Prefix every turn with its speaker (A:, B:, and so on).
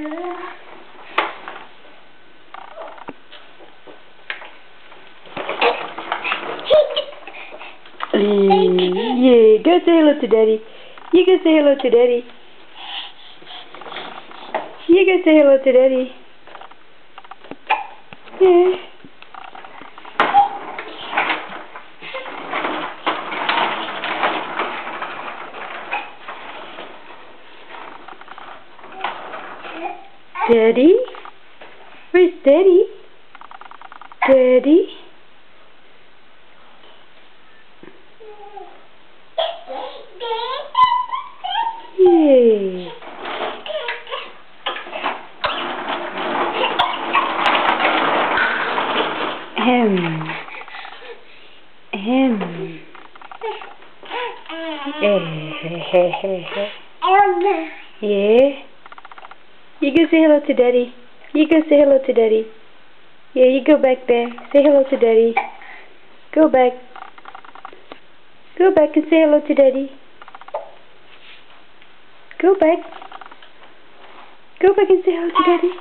A: Yeah, go say hello to Daddy. You go say hello to Daddy. You go say hello to Daddy. Yeah. Daddy? Where's Daddy? Daddy? Yay. Ahem. Ahem. Yeah. You go say hello to Daddy. You go say hello to Daddy. Yeah, you go back there. Say hello to Daddy. Go back. Go back and say hello to Daddy. Go back. Go back and say hello to Daddy.